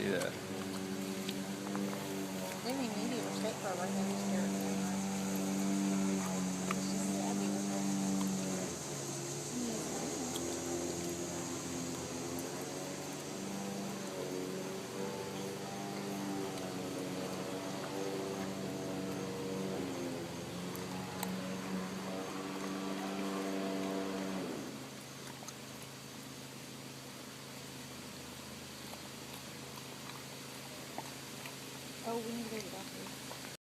see that. They may need you to stay for like maybe scared. It's just happy with it. Oh, we need to go to the doctor.